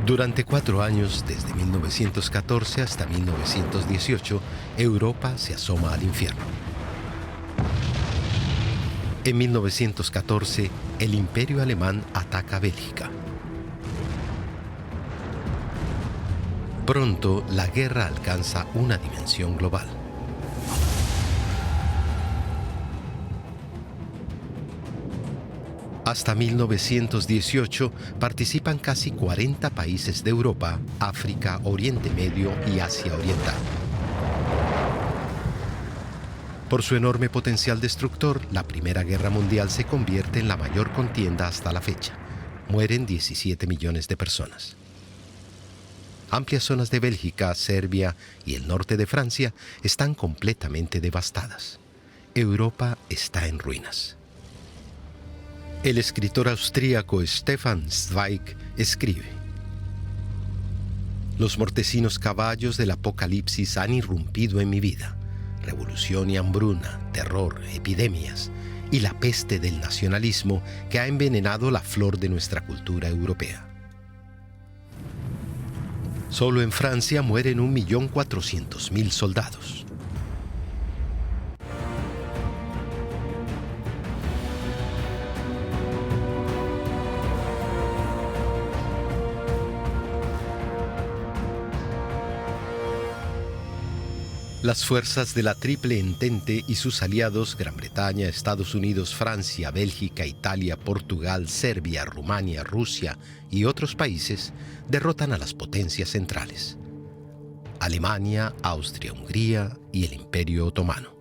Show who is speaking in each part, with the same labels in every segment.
Speaker 1: Durante 4 años, desde 1914 hasta 1918, Europa se asoma al infierno. En 1914, el Imperio alemán ataca Bélgica. Pronto, la guerra alcanza una dimensión global. Hasta 1918 participan casi 40 países de Europa, África, Oriente Medio y Asia Oriental. Por su enorme potencial destructor, la Primera Guerra Mundial se convierte en la mayor contienda hasta la fecha. Mueren 17 millones de personas. Amplias zonas de Bélgica, Serbia y el norte de Francia están completamente devastadas. Europa está en ruinas. El escritor austríaco Stefan Zweig escribe: los mortecinos caballos del apocalipsis han irrumpido en mi vida. Revolución y hambruna, terror, epidemias y la peste del nacionalismo que ha envenenado la flor de nuestra cultura europea. Solo en Francia mueren 1.400.000 soldados. Las fuerzas de la Triple Entente y sus aliados, Gran Bretaña, Estados Unidos, Francia, Bélgica, Italia, Portugal, Serbia, Rumania, Rusia y otros países, derrotan a las potencias centrales: Alemania, Austria, Hungría y el Imperio Otomano.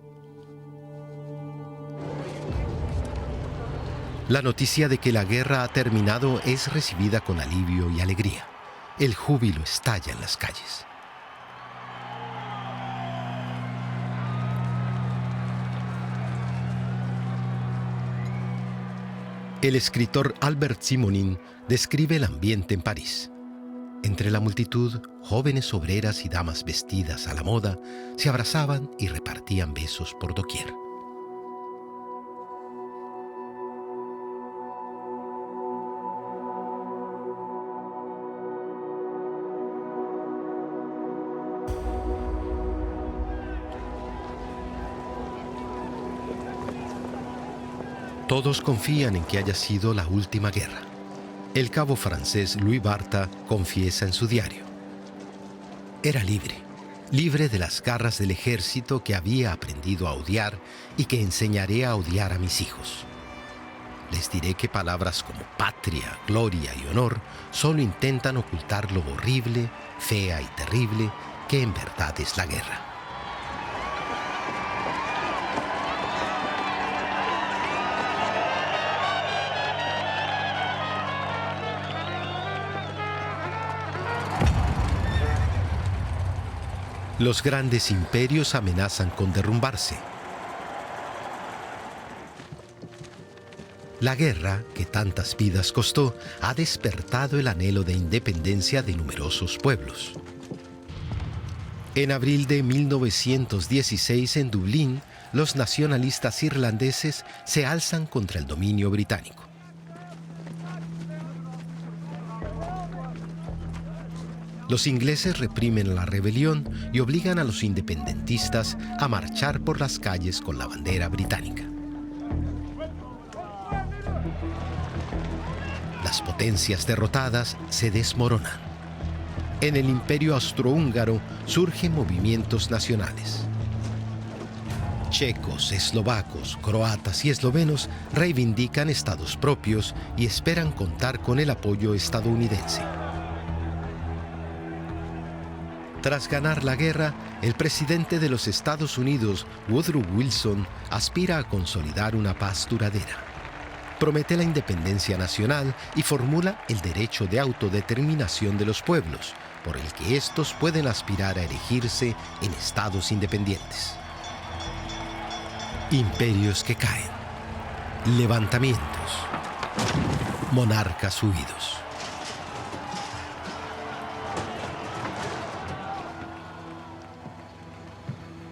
Speaker 1: La noticia de que la guerra ha terminado es recibida con alivio y alegría. El júbilo estalla en las calles. El escritor Albert Simonin describe el ambiente en París. Entre la multitud, jóvenes obreras y damas vestidas a la moda se abrazaban y repartían besos por doquier. Todos confían en que haya sido la última guerra. El cabo francés Louis Barta confiesa en su diario: era libre de las garras del ejército que había aprendido a odiar y que enseñaré a odiar a mis hijos. Les diré que palabras como patria, gloria y honor solo intentan ocultar lo horrible, fea y terrible que en verdad es la guerra. Los grandes imperios amenazan con derrumbarse. La guerra, que tantas vidas costó, ha despertado el anhelo de independencia de numerosos pueblos. En abril de 1916, en Dublín, los nacionalistas irlandeses se alzan contra el dominio británico. Los ingleses reprimen la rebelión y obligan a los independentistas a marchar por las calles con la bandera británica. Las potencias derrotadas se desmoronan. En el Imperio austrohúngaro surgen movimientos nacionales. Checos, eslovacos, croatas y eslovenos reivindican estados propios y esperan contar con el apoyo estadounidense. Tras ganar la guerra, el presidente de los Estados Unidos, Woodrow Wilson, aspira a consolidar una paz duradera. Promete la independencia nacional y formula el derecho de autodeterminación de los pueblos, por el que estos pueden aspirar a erigirse en estados independientes. Imperios que caen. Levantamientos. Monarcas huidos.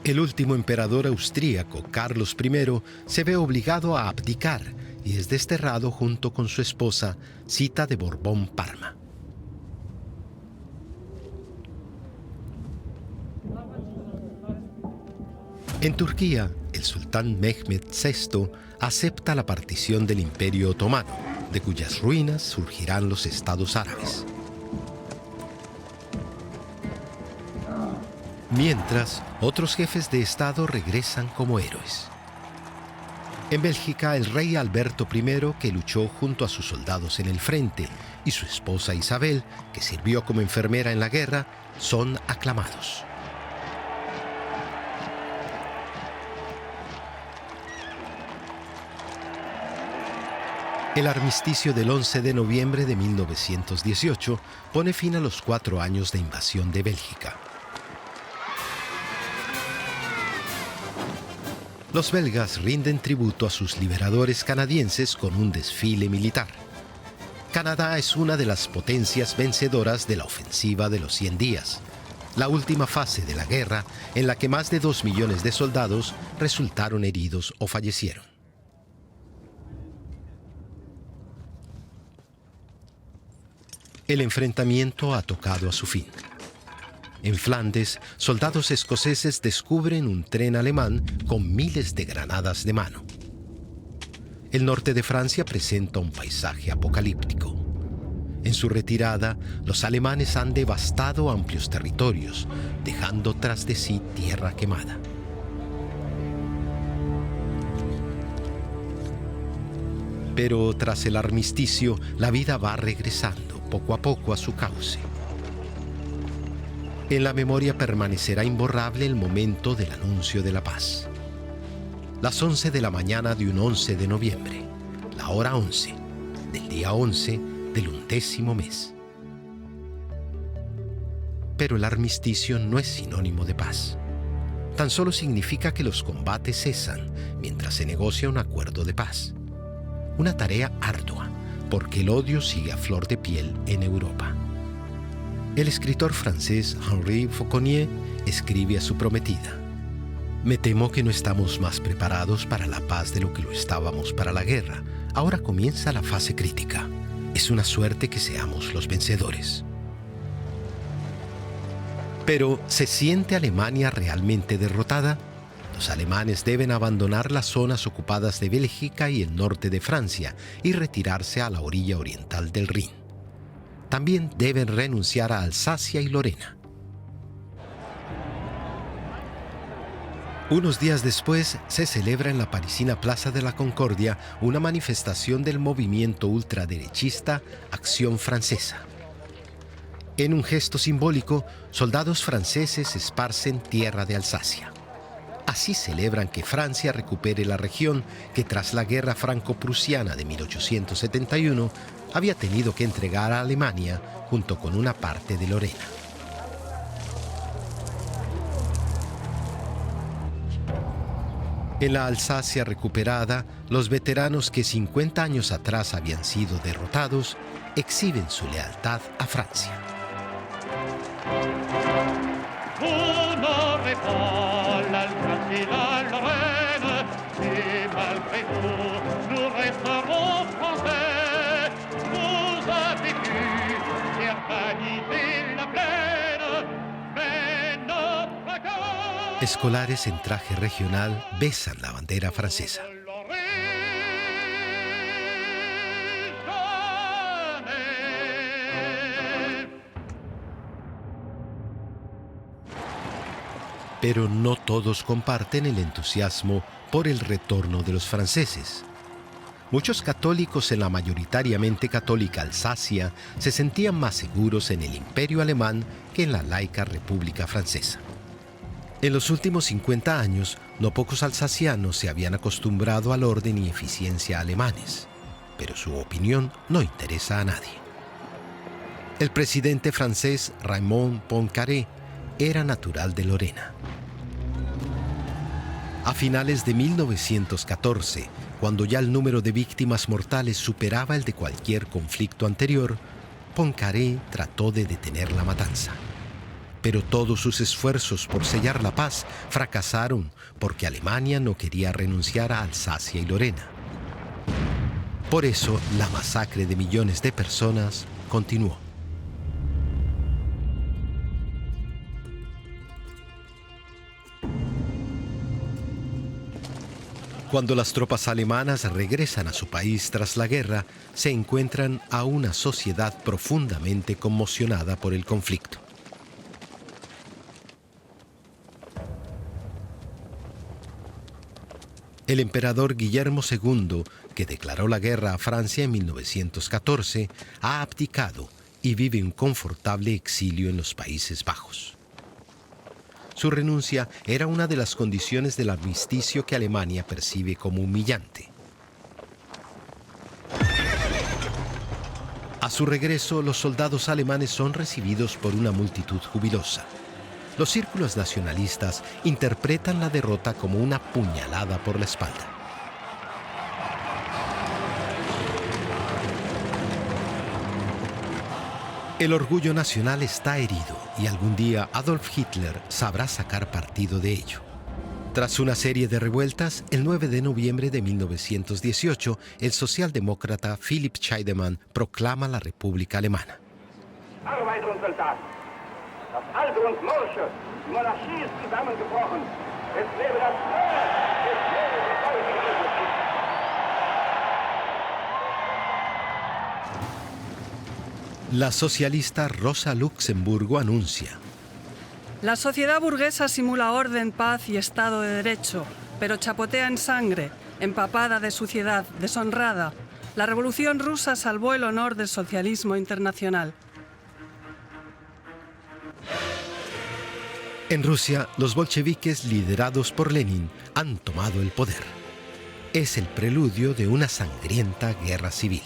Speaker 1: El último emperador austríaco, Carlos I, se ve obligado a abdicar y es desterrado junto con su esposa, Zita de Borbón-Parma. En Turquía, el sultán Mehmed VI acepta la partición del Imperio Otomano, de cuyas ruinas surgirán los estados árabes. Mientras, otros jefes de Estado regresan como héroes. En Bélgica, el rey Alberto I, que luchó junto a sus soldados en el frente, y su esposa Isabel, que sirvió como enfermera en la guerra, son aclamados. El armisticio del 11 de noviembre de 1918 pone fin a los 4 años de invasión de Bélgica. Los belgas rinden tributo a sus liberadores canadienses con un desfile militar. Canadá es una de las potencias vencedoras de la ofensiva de los 100 días, la última fase de la guerra en la que más de 2 millones de soldados resultaron heridos o fallecieron. El enfrentamiento ha tocado a su fin. En Flandes, soldados escoceses descubren un tren alemán con miles de granadas de mano. El norte de Francia presenta un paisaje apocalíptico. En su retirada, los alemanes han devastado amplios territorios, dejando tras de sí tierra quemada. Pero tras el armisticio, la vida va regresando poco a poco a su cauce. En la memoria permanecerá imborrable el momento del anuncio de la paz. Las 11 de la mañana de un 11 de noviembre, la hora 11, del día 11 del 11º mes. Pero el armisticio no es sinónimo de paz. Tan solo significa que los combates cesan mientras se negocia un acuerdo de paz. Una tarea ardua, porque el odio sigue a flor de piel en Europa. El escritor francés Henri Fauconnier escribe a su prometida: «Me temo que no estamos más preparados para la paz de lo que lo estábamos para la guerra. Ahora comienza la fase crítica. Es una suerte que seamos los vencedores». Pero, ¿se siente Alemania realmente derrotada? Los alemanes deben abandonar las zonas ocupadas de Bélgica y el norte de Francia y retirarse a la orilla oriental del Rin. También deben renunciar a Alsacia y Lorena. Unos días después se celebra en la parisina Plaza de la Concordia una manifestación del movimiento ultraderechista Acción Francesa. En un gesto simbólico, soldados franceses esparcen tierra de Alsacia. Así celebran que Francia recupere la región que tras la guerra franco-prusiana de 1871 había tenido que entregar a Alemania junto con una parte de Lorena. En la Alsacia recuperada, los veteranos que 50 años atrás habían sido derrotados exhiben su lealtad a Francia. Escolares en traje regional besan la bandera francesa. Pero no todos comparten el entusiasmo por el retorno de los franceses. Muchos católicos en la mayoritariamente católica Alsacia se sentían más seguros en el Imperio alemán que en la laica República Francesa. En los últimos 50 años, no pocos alsacianos se habían acostumbrado al orden y eficiencia alemanes, pero su opinión no interesa a nadie. El presidente francés Raymond Poincaré era natural de Lorena. A finales de 1914, cuando ya el número de víctimas mortales superaba el de cualquier conflicto anterior, Poincaré trató de detener la matanza. Pero todos sus esfuerzos por sellar la paz fracasaron porque Alemania no quería renunciar a Alsacia y Lorena. Por eso, la masacre de millones de personas continuó. Cuando las tropas alemanas regresan a su país tras la guerra, se encuentran a una sociedad profundamente conmocionada por el conflicto. El emperador Guillermo II, que declaró la guerra a Francia en 1914, ha abdicado y vive un confortable exilio en los Países Bajos. Su renuncia era una de las condiciones del armisticio que Alemania percibe como humillante. A su regreso, los soldados alemanes son recibidos por una multitud jubilosa. Los círculos nacionalistas interpretan la derrota como una puñalada por la espalda. El orgullo nacional está herido y algún día Adolf Hitler sabrá sacar partido de ello. Tras una serie de revueltas, el 9 de noviembre de 1918, el socialdemócrata Philipp Scheidemann proclama la República Alemana.
Speaker 2: Das Alte und Morsche, die Monarchie ist zusammengebrochen. Es lebe das Volk! Es lebe die Volksrepublik!
Speaker 1: La socialista Rosa Luxemburgo anuncia:
Speaker 3: La sociedad burguesa simula orden, paz y Estado de Derecho, pero chapotea en sangre, empapada de suciedad, deshonrada. La Revolución Rusa salvó el honor del socialismo internacional.
Speaker 1: En Rusia, los bolcheviques liderados por Lenin han tomado el poder. Es el preludio de una sangrienta guerra civil.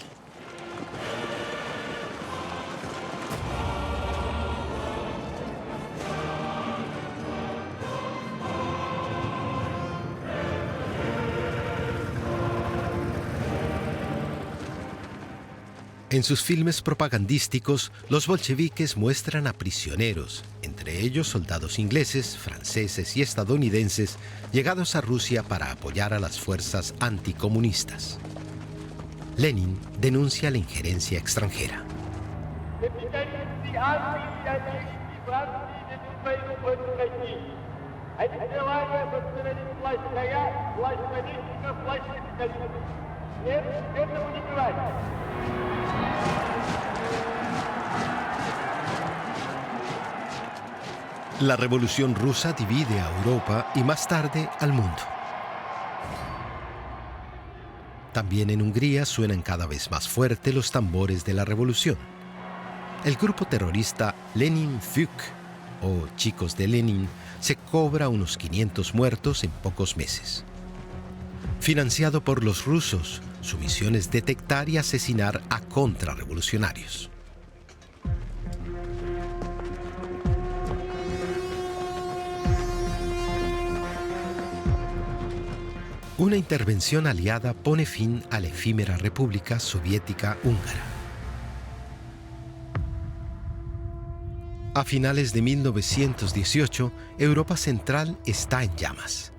Speaker 1: En sus filmes propagandísticos, los bolcheviques muestran a prisioneros, entre ellos soldados ingleses, franceses y estadounidenses, llegados a Rusia para apoyar a las fuerzas anticomunistas. Lenin denuncia la injerencia extranjera. La Revolución Rusa divide a Europa y más tarde al mundo. También en Hungría suenan cada vez más fuerte los tambores de la revolución. El grupo terrorista Lenin Fük, o Chicos de Lenin, se cobra unos 500 muertos en pocos meses. Financiado por los rusos, su misión es detectar y asesinar a contrarrevolucionarios. Una intervención aliada pone fin a la efímera República Soviética Húngara. A finales de 1918, Europa Central está en llamas.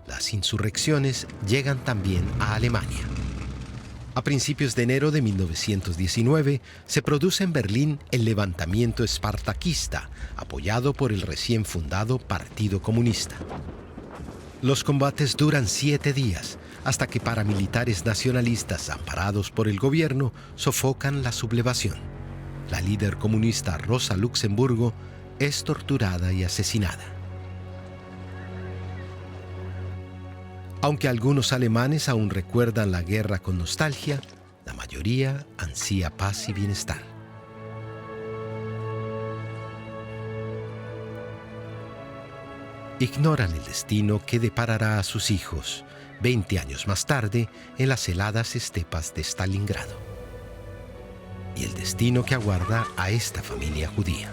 Speaker 1: Las insurrecciones llegan también a Alemania. A principios de enero de 1919, se produce en Berlín el levantamiento espartaquista, apoyado por el recién fundado Partido Comunista. Los combates duran 7 días, hasta que paramilitares nacionalistas amparados por el gobierno sofocan la sublevación. La líder comunista Rosa Luxemburgo es torturada y asesinada. Aunque algunos alemanes aún recuerdan la guerra con nostalgia, la mayoría ansía paz y bienestar. Ignoran el destino que deparará a sus hijos 20 años más tarde en las heladas estepas de Stalingrado. Y el destino que aguarda a esta familia judía.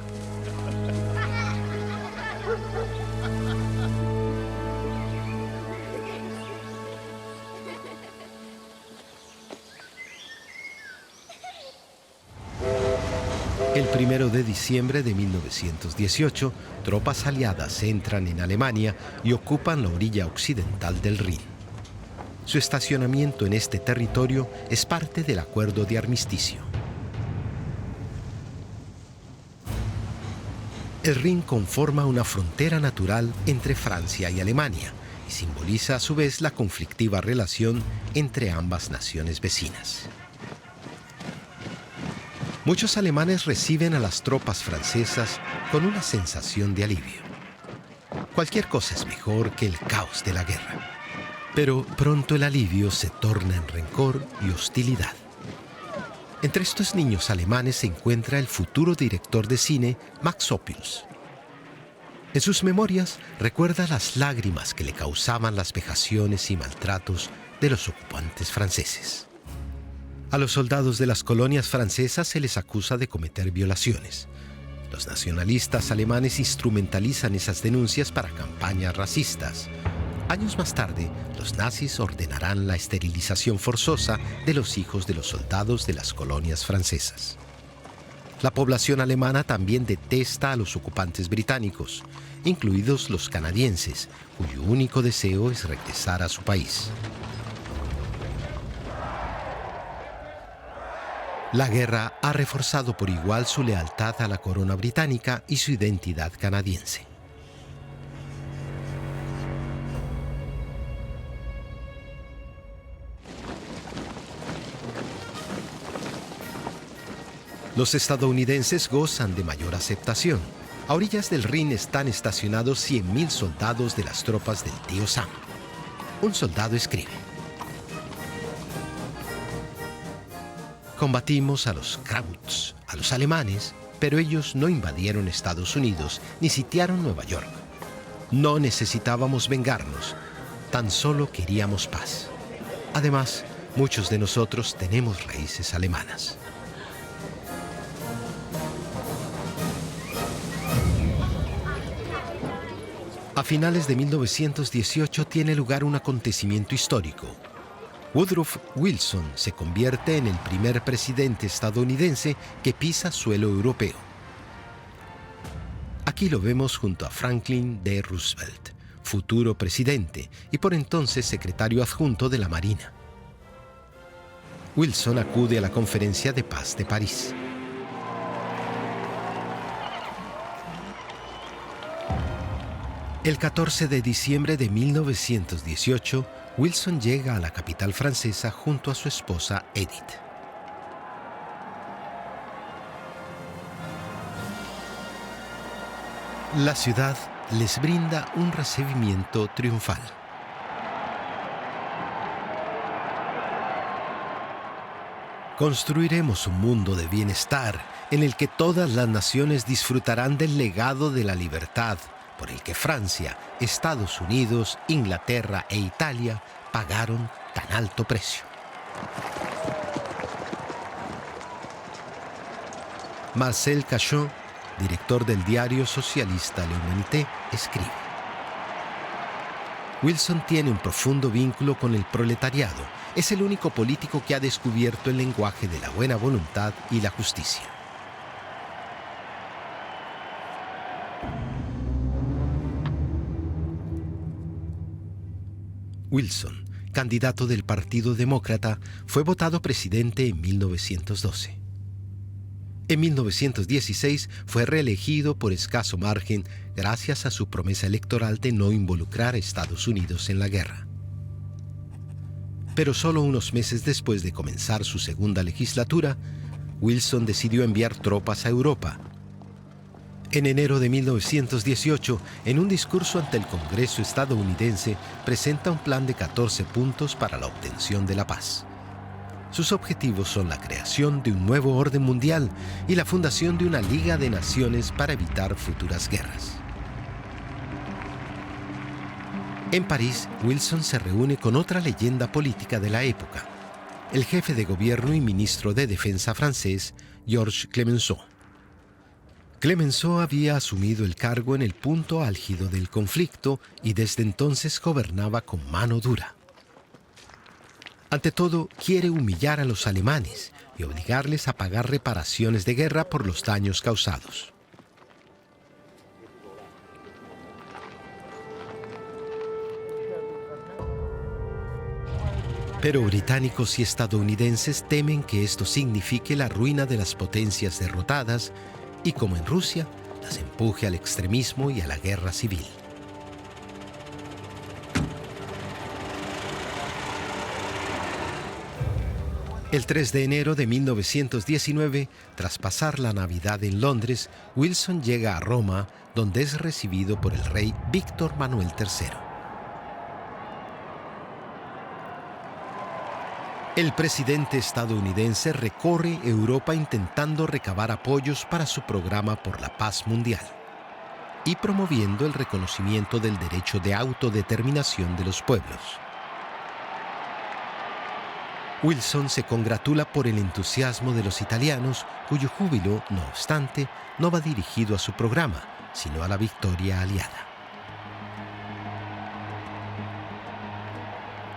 Speaker 1: El 1 de diciembre de 1918, tropas aliadas entran en Alemania y ocupan la orilla occidental del Rin. Su estacionamiento en este territorio es parte del acuerdo de armisticio. El Rin conforma una frontera natural entre Francia y Alemania y simboliza a su vez la conflictiva relación entre ambas naciones vecinas. Muchos alemanes reciben a las tropas francesas con una sensación de alivio. Cualquier cosa es mejor que el caos de la guerra. Pero pronto el alivio se torna en rencor y hostilidad. Entre estos niños alemanes se encuentra el futuro director de cine Max Ophüls. En sus memorias recuerda las lágrimas que le causaban las vejaciones y maltratos de los ocupantes franceses. A los soldados de las colonias francesas se les acusa de cometer violaciones. Los nacionalistas alemanes instrumentalizan esas denuncias para campañas racistas. Años más tarde, los nazis ordenarán la esterilización forzosa de los hijos de los soldados de las colonias francesas. La población alemana también detesta a los ocupantes británicos, incluidos los canadienses, cuyo único deseo es regresar a su país. La guerra ha reforzado por igual su lealtad a la corona británica y su identidad canadiense. Los estadounidenses gozan de mayor aceptación. A orillas del Rin están estacionados 100.000 soldados de las tropas del tío Sam. Un soldado escribe: combatimos a los Krauts, a los alemanes, pero ellos no invadieron Estados Unidos ni sitiaron Nueva York. No necesitábamos vengarnos, tan solo queríamos paz. Además, muchos de nosotros tenemos raíces alemanas. A finales de 1918 tiene lugar un acontecimiento histórico. Woodrow Wilson se convierte en el primer presidente estadounidense que pisa suelo europeo. Aquí lo vemos junto a Franklin D. Roosevelt, futuro presidente y por entonces secretario adjunto de la Marina. Wilson acude a la Conferencia de Paz de París. El 14 de diciembre de 1918, Wilson llega a la capital francesa junto a su esposa Edith. La ciudad les brinda un recibimiento triunfal. Construiremos un mundo de bienestar en el que todas las naciones disfrutarán del legado de la libertad, por el que Francia, Estados Unidos, Inglaterra e Italia pagaron tan alto precio. Marcel Cachot, director del diario socialista L'Humanité, escribe: Wilson tiene un profundo vínculo con el proletariado. Es el único político que ha descubierto el lenguaje de la buena voluntad y la justicia. Wilson, candidato del Partido Demócrata, fue votado presidente en 1912. En 1916 fue reelegido por escaso margen gracias a su promesa electoral de no involucrar a Estados Unidos en la guerra. Pero solo unos meses después de comenzar su segunda legislatura, Wilson decidió enviar tropas a Europa. En enero de 1918, en un discurso ante el Congreso estadounidense, presenta un plan de 14 puntos para la obtención de la paz. Sus objetivos son la creación de un nuevo orden mundial y la fundación de una Liga de Naciones para evitar futuras guerras. En París, Wilson se reúne con otra leyenda política de la época, el jefe de gobierno y ministro de Defensa francés, Georges Clemenceau. Clemenceau había asumido el cargo en el punto álgido del conflicto y desde entonces gobernaba con mano dura. Ante todo, quiere humillar a los alemanes y obligarles a pagar reparaciones de guerra por los daños causados. Pero británicos y estadounidenses temen que esto signifique la ruina de las potencias derrotadas y, como en Rusia, las empuje al extremismo y a la guerra civil. El 3 de enero de 1919, tras pasar la Navidad en Londres, Wilson llega a Roma, donde es recibido por el rey Víctor Manuel III. El presidente estadounidense recorre Europa intentando recabar apoyos para su programa por la paz mundial y promoviendo el reconocimiento del derecho de autodeterminación de los pueblos. Wilson se congratula por el entusiasmo de los italianos, cuyo júbilo, no obstante, no va dirigido a su programa, sino a la victoria aliada.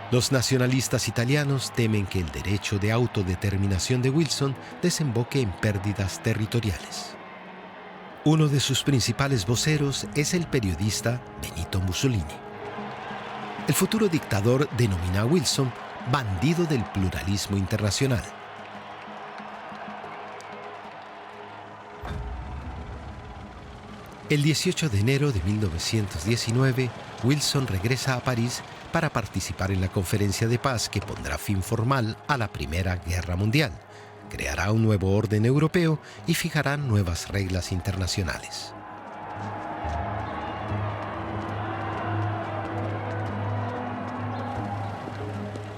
Speaker 1: Los nacionalistas italianos temen que el derecho de autodeterminación de Wilson desemboque en pérdidas territoriales. Uno de sus principales voceros es el periodista Benito Mussolini. El futuro dictador denomina a Wilson bandido del pluralismo internacional. El 18 de enero de 1919, Wilson regresa a París para participar en la conferencia de paz que pondrá fin formal a la Primera Guerra Mundial, creará un nuevo orden europeo y fijará nuevas reglas internacionales.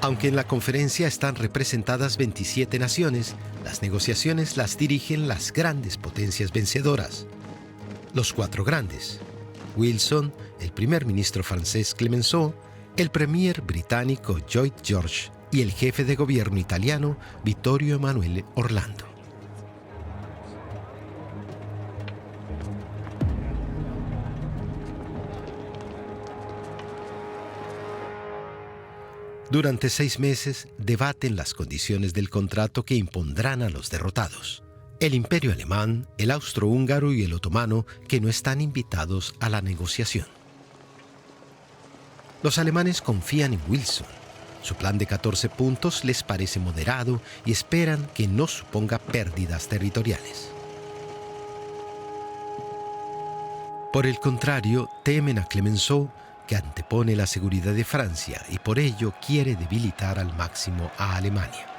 Speaker 1: Aunque en la conferencia están representadas 27 naciones, las negociaciones las dirigen las grandes potencias vencedoras. Los cuatro grandes: Wilson, el primer ministro francés Clemenceau, el premier británico Lloyd George y el jefe de gobierno italiano Vittorio Emanuele Orlando. Durante 6 meses debaten las condiciones del contrato que impondrán a los derrotados: el Imperio alemán, el austrohúngaro y el otomano, que no están invitados a la negociación. Los alemanes confían en Wilson. Su plan de 14 puntos les parece moderado y esperan que no suponga pérdidas territoriales. Por el contrario, temen a Clemenceau, que antepone la seguridad de Francia y por ello quiere debilitar al máximo a Alemania.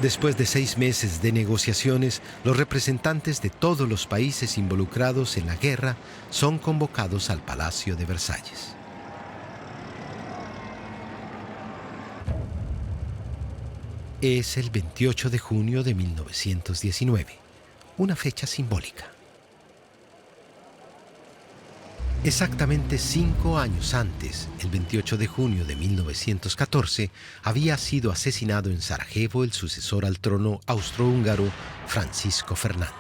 Speaker 1: Después de 6 meses de negociaciones, los representantes de todos los países involucrados en la guerra son convocados al Palacio de Versalles. Es el 28 de junio de 1919, una fecha simbólica. Exactamente 5 años antes, el 28 de junio de 1914, había sido asesinado en Sarajevo el sucesor al trono austrohúngaro Francisco Fernando.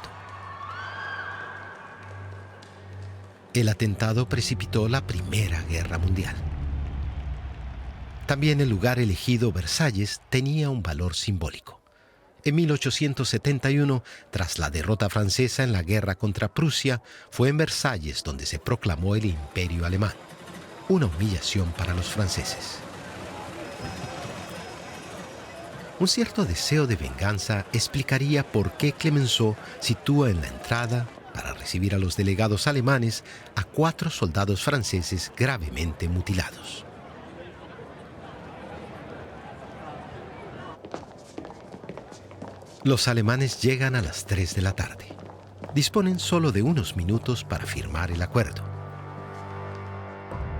Speaker 1: El atentado precipitó la Primera Guerra Mundial. También el lugar elegido, Versalles, tenía un valor simbólico. En 1871, tras la derrota francesa en la guerra contra Prusia, fue en Versalles donde se proclamó el Imperio alemán. Una humillación para los franceses. Un cierto deseo de venganza explicaría por qué Clemenceau sitúa en la entrada, para recibir a los delegados alemanes, a 4 soldados franceses gravemente mutilados. Los alemanes llegan a las 3 de la tarde. Disponen solo de unos minutos para firmar el acuerdo.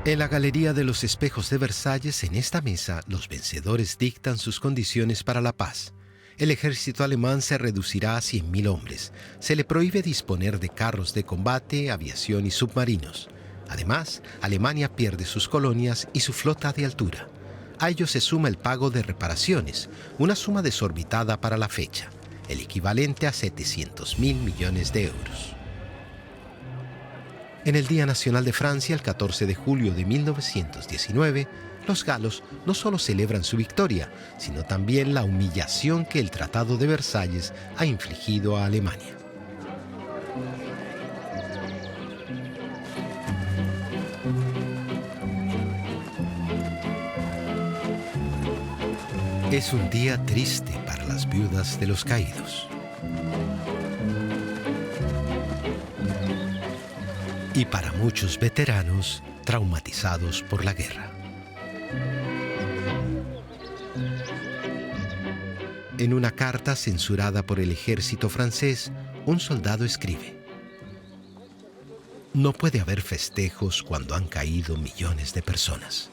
Speaker 1: En la Galería de los Espejos de Versalles, en esta mesa, los vencedores dictan sus condiciones para la paz. El ejército alemán se reducirá a 100.000 hombres. Se le prohíbe disponer de carros de combate, aviación y submarinos. Además, Alemania pierde sus colonias y su flota de altura. A ello se suma el pago de reparaciones, una suma desorbitada para la fecha, el equivalente a 700.000 millones de euros. En el Día Nacional de Francia, el 14 de julio de 1919, los galos no solo celebran su victoria, sino también la humillación que el Tratado de Versalles ha infligido a Alemania. Es un día triste para las viudas de los caídos. Y para muchos veteranos traumatizados por la guerra. En una carta censurada por el ejército francés, un soldado escribe: no puede haber festejos cuando han caído millones de personas.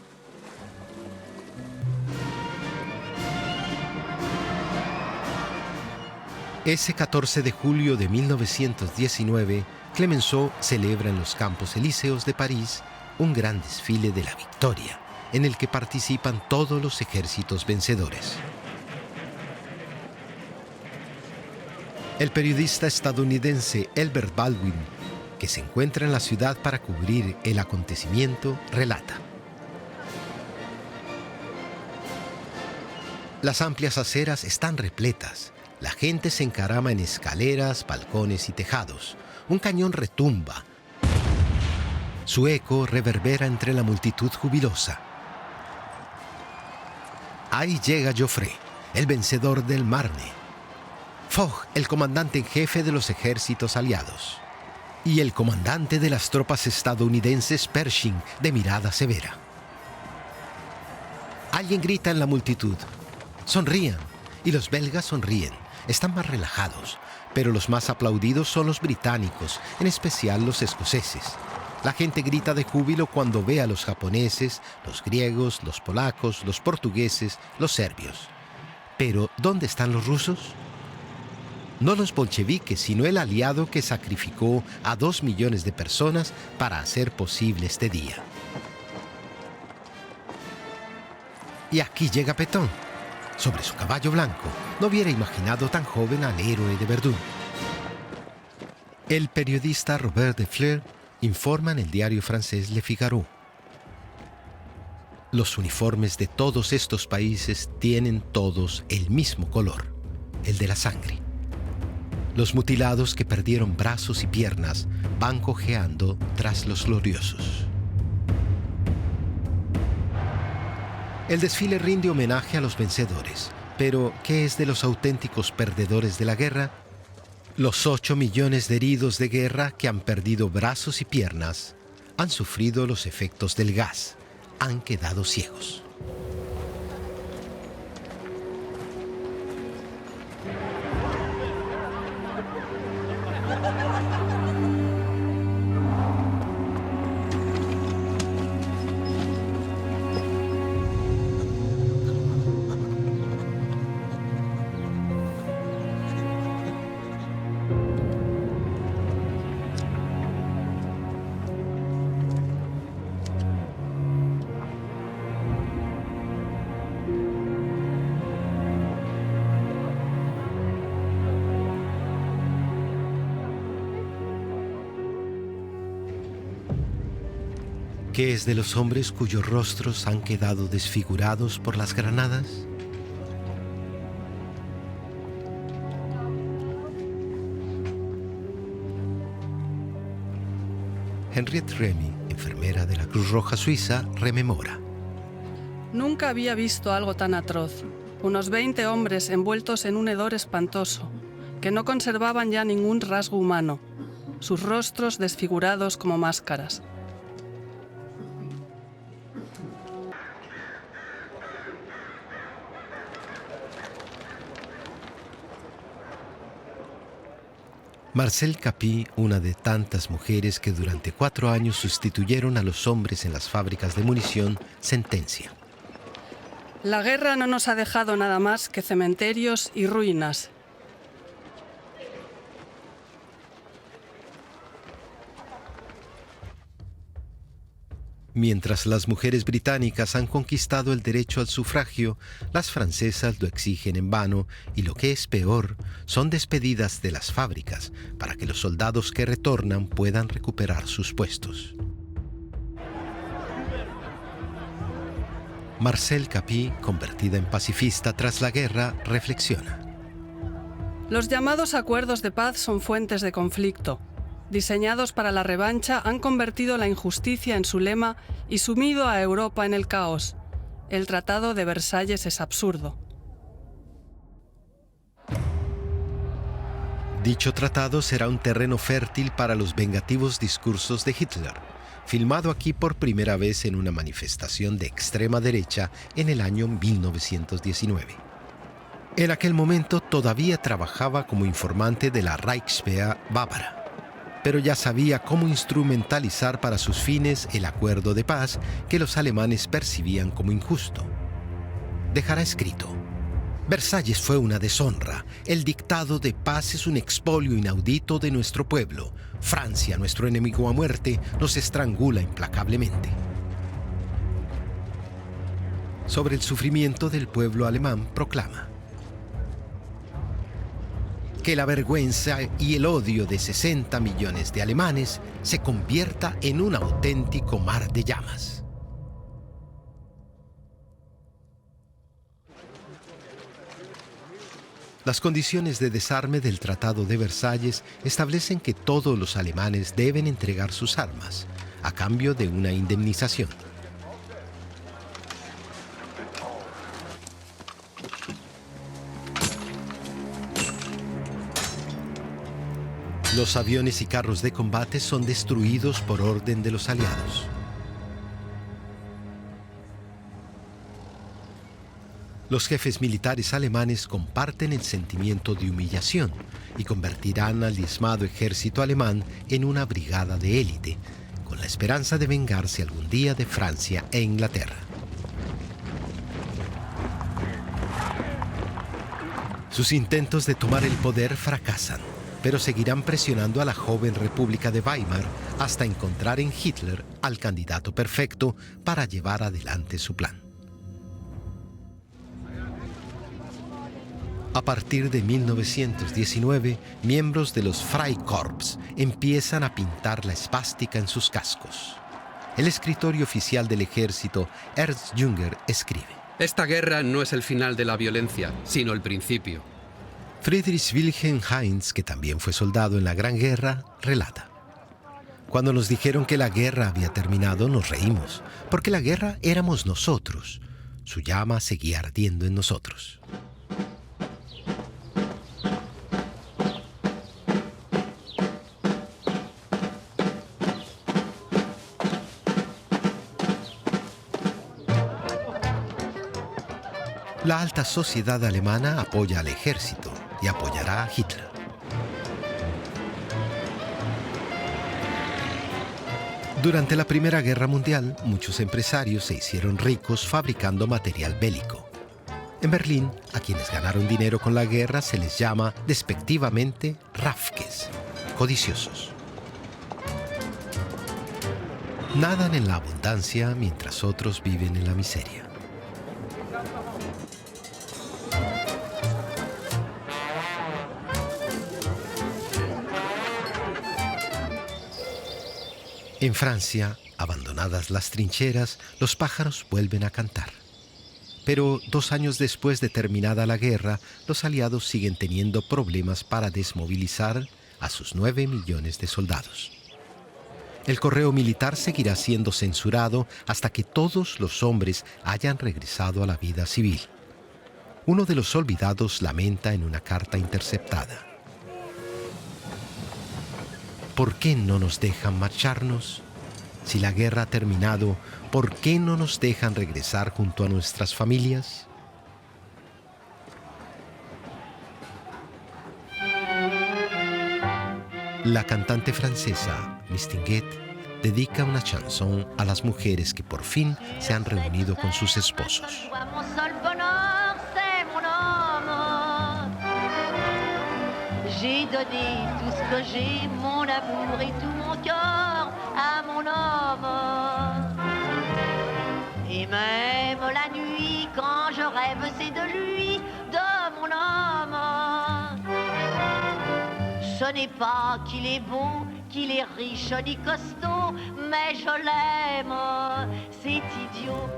Speaker 1: Ese 14 de julio de 1919, Clemenceau celebra en los Campos Elíseos de París un gran desfile de la victoria, en el que participan todos los ejércitos vencedores. El periodista estadounidense Elbert Baldwin, que se encuentra en la ciudad para cubrir el acontecimiento, relata: las amplias aceras están repletas. La gente se encarama en escaleras, balcones y tejados. Un cañón retumba. Su eco reverbera entre la multitud jubilosa. Ahí llega Joffre, el vencedor del Marne. Foch, el comandante en jefe de los ejércitos aliados. Y el comandante de las tropas estadounidenses, Pershing, de mirada severa. Alguien grita en la multitud: sonrían. Y los belgas sonríen. Están más relajados, pero los más aplaudidos son los británicos, en especial los escoceses. La gente grita de júbilo cuando ve a los japoneses, los griegos, los polacos, los portugueses, los serbios. Pero, ¿dónde están los rusos? No los bolcheviques, sino el aliado que sacrificó a 2 millones de personas para hacer posible este día. Y aquí llega Pétain. Sobre su caballo blanco, no hubiera imaginado tan joven al héroe de Verdún. El periodista Robert de Flers informa en el diario francés Le Figaro: los uniformes de todos estos países tienen todos el mismo color, el de la sangre. Los mutilados que perdieron brazos y piernas van cojeando tras los gloriosos. El desfile rinde homenaje a los vencedores, pero ¿qué es de los auténticos perdedores de la guerra? Los 8 millones de heridos de guerra que han perdido brazos y piernas, han sufrido los efectos del gas, han quedado ciegos. ¿Qué es de los hombres cuyos rostros han quedado desfigurados por las granadas? Henriette Remy, enfermera de la Cruz Roja Suiza, rememora:
Speaker 3: nunca había visto algo tan atroz. Unos 20 hombres envueltos en un hedor espantoso, que no conservaban ya ningún rasgo humano, sus rostros desfigurados como máscaras.
Speaker 1: Marcel Capy, una de tantas mujeres que durante 4 años sustituyeron a los hombres en las fábricas de munición, sentencia:
Speaker 3: la guerra no nos ha dejado nada más que cementerios y ruinas.
Speaker 1: Mientras las mujeres británicas han conquistado el derecho al sufragio, las francesas lo exigen en vano y, lo que es peor, son despedidas de las fábricas para que los soldados que retornan puedan recuperar sus puestos. Marcel Capy, convertida en pacifista tras la guerra, reflexiona:
Speaker 3: los llamados acuerdos de paz son fuentes de conflicto. Diseñados para la revancha, han convertido la injusticia en su lema y sumido a Europa en el caos. El Tratado de Versalles es absurdo.
Speaker 1: Dicho tratado será un terreno fértil para los vengativos discursos de Hitler, filmado aquí por primera vez en una manifestación de extrema derecha en el año 1919. En aquel momento todavía trabajaba como informante de la Reichswehr bávara, pero ya sabía cómo instrumentalizar para sus fines el acuerdo de paz que los alemanes percibían como injusto. Dejará escrito: Versalles fue una deshonra. El dictado de paz es un expolio inaudito de nuestro pueblo. Francia, nuestro enemigo a muerte, nos estrangula implacablemente. Sobre el sufrimiento del pueblo alemán proclama: que la vergüenza y el odio de 60 millones de alemanes se convierta en un auténtico mar de llamas. Las condiciones de desarme del Tratado de Versalles establecen que todos los alemanes deben entregar sus armas, a cambio de una indemnización. Los aviones y carros de combate son destruidos por orden de los aliados. Los jefes militares alemanes comparten el sentimiento de humillación y convertirán al diezmado ejército alemán en una brigada de élite, con la esperanza de vengarse algún día de Francia e Inglaterra. Sus intentos de tomar el poder fracasan, pero seguirán presionando a la joven República de Weimar hasta encontrar en Hitler al candidato perfecto para llevar adelante su plan. A partir de 1919, miembros de los Freikorps empiezan a pintar la esvástica en sus cascos. El escritorio oficial del ejército, Ernst Jünger, escribe:
Speaker 4: Esta guerra no es el final de la violencia, sino el principio.
Speaker 1: Friedrich Wilhelm Heinz, que también fue soldado en la Gran Guerra, relata: Cuando nos dijeron que la guerra había terminado, nos reímos, porque la guerra éramos nosotros. Su llama seguía ardiendo en nosotros. La alta sociedad alemana apoya al ejército y apoyará a Hitler. Durante la Primera Guerra Mundial, muchos empresarios se hicieron ricos fabricando material bélico. En Berlín, a quienes ganaron dinero con la guerra se les llama despectivamente Raffkes, codiciosos. Nadan en la abundancia mientras otros viven en la miseria. En Francia, abandonadas las trincheras, los pájaros vuelven a cantar. Pero 2 años después de terminada la guerra, los aliados siguen teniendo problemas para desmovilizar a sus 9 millones de soldados. El correo militar seguirá siendo censurado hasta que todos los hombres hayan regresado a la vida civil. Uno de los olvidados lamenta en una carta interceptada: ¿por qué no nos dejan marcharnos? Si la guerra ha terminado, ¿por qué no nos dejan regresar junto a nuestras familias? La cantante francesa Mistinguett dedica una chanson a las mujeres que por fin se han reunido con sus esposos.
Speaker 5: J'ai donné tout ce que j'ai, mon amour et tout mon cœur à mon homme. Et même la nuit, quand je rêve, c'est de lui, de mon homme. Ce n'est pas qu'il est beau, qu'il est riche ni costaud, mais je l'aime, c'est idiot.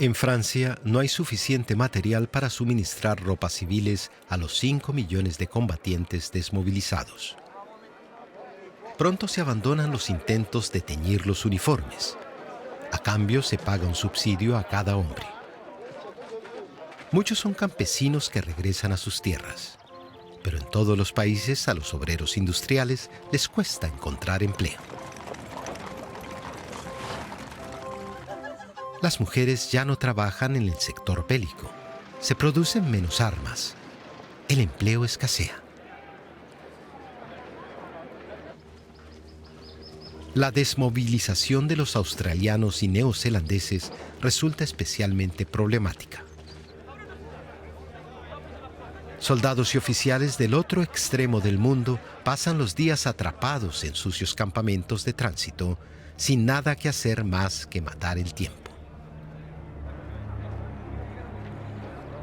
Speaker 1: En Francia no hay suficiente material para suministrar ropas civiles a los 5 millones de combatientes desmovilizados. Pronto se abandonan los intentos de teñir los uniformes. A cambio se paga un subsidio a cada hombre. Muchos son campesinos que regresan a sus tierras, pero en todos los países a los obreros industriales les cuesta encontrar empleo. Las mujeres ya no trabajan en el sector bélico, Se producen menos armas. El empleo escasea. La desmovilización de los australianos y neozelandeses resulta especialmente problemática. Soldados y oficiales del otro extremo del mundo pasan los días atrapados en sucios campamentos de tránsito, sin nada que hacer más que matar el tiempo.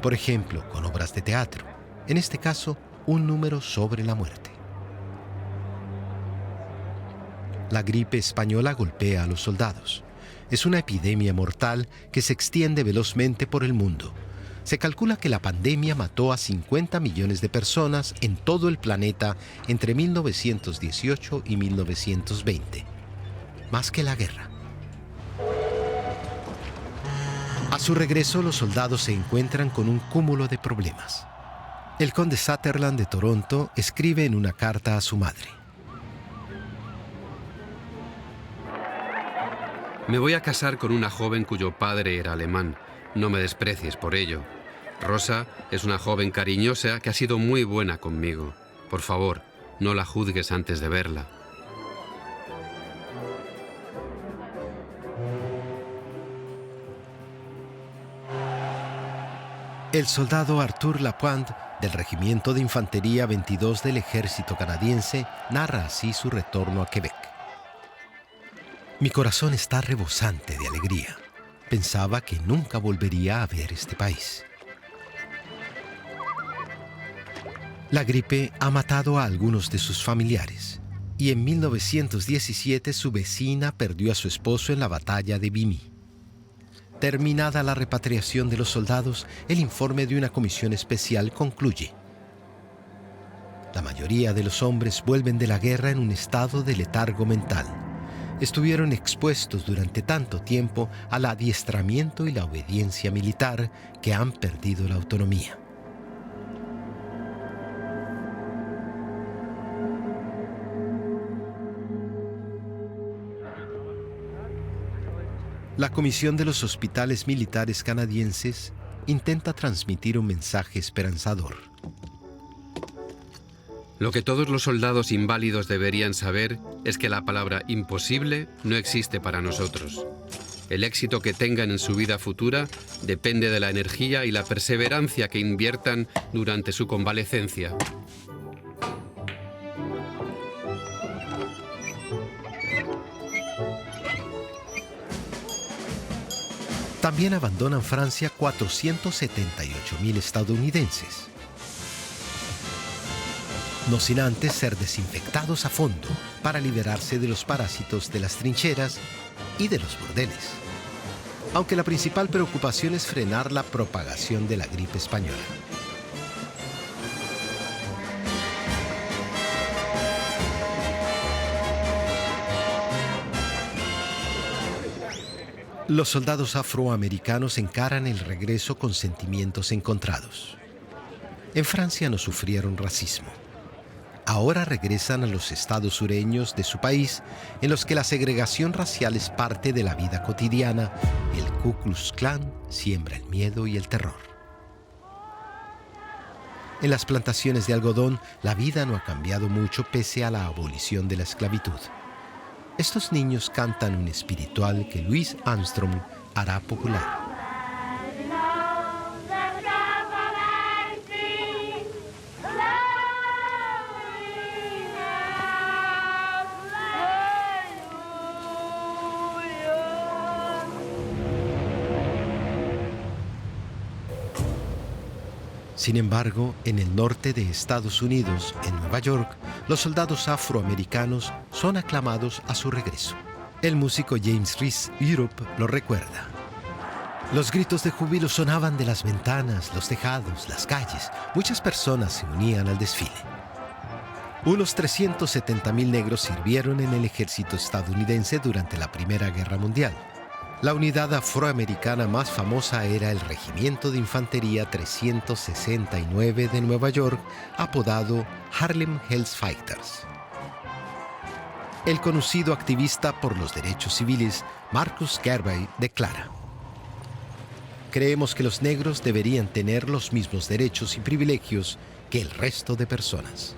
Speaker 1: Por ejemplo, con obras de teatro, en este caso, un número sobre la muerte. La gripe española golpea a los soldados. Es una epidemia mortal que se extiende velozmente por el mundo. Se calcula que la pandemia mató a 50 millones de personas en todo el planeta entre 1918 y 1920. Más que la guerra. A su regreso, los soldados se encuentran con un cúmulo de problemas. El conde Sutherland de Toronto escribe en una carta a su madre:
Speaker 4: Me voy a casar con una joven cuyo padre era alemán. No me desprecies por ello. Rosa es una joven cariñosa que ha sido muy buena conmigo. Por favor, no la juzgues antes de verla.
Speaker 1: El soldado Arthur Lapointe, del Regimiento de Infantería 22 del Ejército Canadiense, narra así su retorno a Quebec. Mi corazón está rebosante de alegría. Pensaba que nunca volvería a ver este país. La gripe ha matado a algunos de sus familiares y en 1917 su vecina perdió a su esposo en la batalla de Vimy. Terminada la repatriación de los soldados, el informe de una comisión especial concluye: la mayoría de los hombres vuelven de la guerra en un estado de letargo mental. Estuvieron expuestos durante tanto tiempo al adiestramiento y la obediencia militar que han perdido la autonomía. La Comisión de los Hospitales Militares Canadienses intenta transmitir un mensaje esperanzador.
Speaker 4: Lo que todos los soldados inválidos deberían saber es que la palabra imposible no existe para nosotros. El éxito que tengan en su vida futura depende de la energía y la perseverancia que inviertan durante su convalecencia.
Speaker 1: También abandonan Francia 478.000 estadounidenses, no sin antes ser desinfectados a fondo para liberarse de los parásitos de las trincheras y de los burdeles. Aunque la principal preocupación es frenar la propagación de la gripe española. Los soldados afroamericanos encaran el regreso con sentimientos encontrados. En Francia no sufrieron racismo. Ahora regresan a los estados sureños de su país, en los que la segregación racial es parte de la vida cotidiana. El Ku Klux Klan siembra el miedo y el terror. En las plantaciones de algodón, la vida no ha cambiado mucho pese a la abolición de la esclavitud. Estos niños cantan un espiritual que Louis Armstrong hará popular. Sin embargo, en el norte de Estados Unidos, en Nueva York, los soldados afroamericanos son aclamados a su regreso. El músico James Reese Europe lo recuerda. Los gritos de júbilo sonaban de las ventanas, los tejados, las calles. Muchas personas se unían al desfile. Unos 370.000 negros sirvieron en el ejército estadounidense durante la Primera Guerra Mundial. La unidad afroamericana más famosa era el Regimiento de Infantería 369 de Nueva York, apodado Harlem Hellfighters. El conocido activista por los derechos civiles Marcus Garvey declara: creemos que los negros deberían tener los mismos derechos y privilegios que el resto de personas.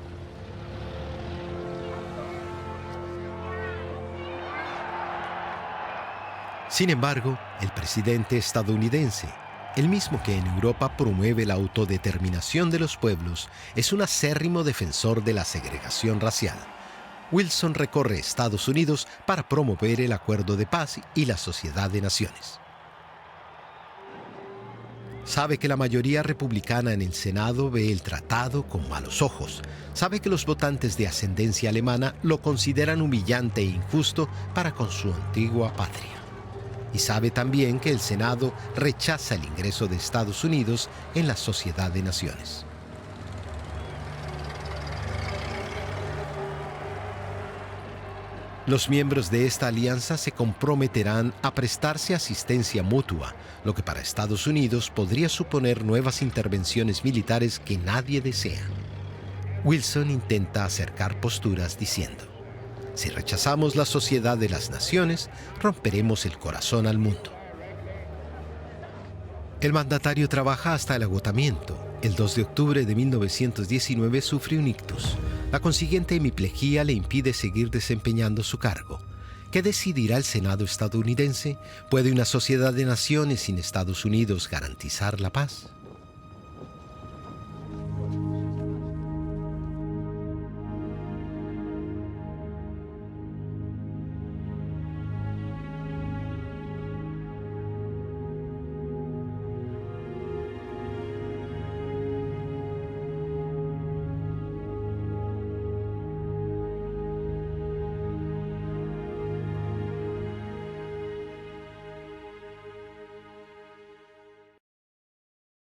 Speaker 1: Sin embargo, el presidente estadounidense, el mismo que en Europa promueve la autodeterminación de los pueblos, es un acérrimo defensor de la segregación racial. Wilson recorre Estados Unidos para promover el acuerdo de paz y la sociedad de naciones. Sabe que la mayoría republicana en el Senado ve el tratado con malos ojos. Sabe que los votantes de ascendencia alemana lo consideran humillante e injusto para con su antigua patria. Y sabe también que el Senado rechaza el ingreso de Estados Unidos en la Sociedad de Naciones. Los miembros de esta alianza se comprometerán a prestarse asistencia mutua, lo que para Estados Unidos podría suponer nuevas intervenciones militares que nadie desea. Wilson intenta acercar posturas diciendo: si rechazamos la Sociedad de las Naciones, romperemos el corazón al mundo. El mandatario trabaja hasta el agotamiento. El 2 de octubre de 1919 sufre un ictus. La consiguiente hemiplegia le impide seguir desempeñando su cargo. ¿Qué decidirá el Senado estadounidense? ¿Puede una sociedad de naciones sin Estados Unidos garantizar la paz?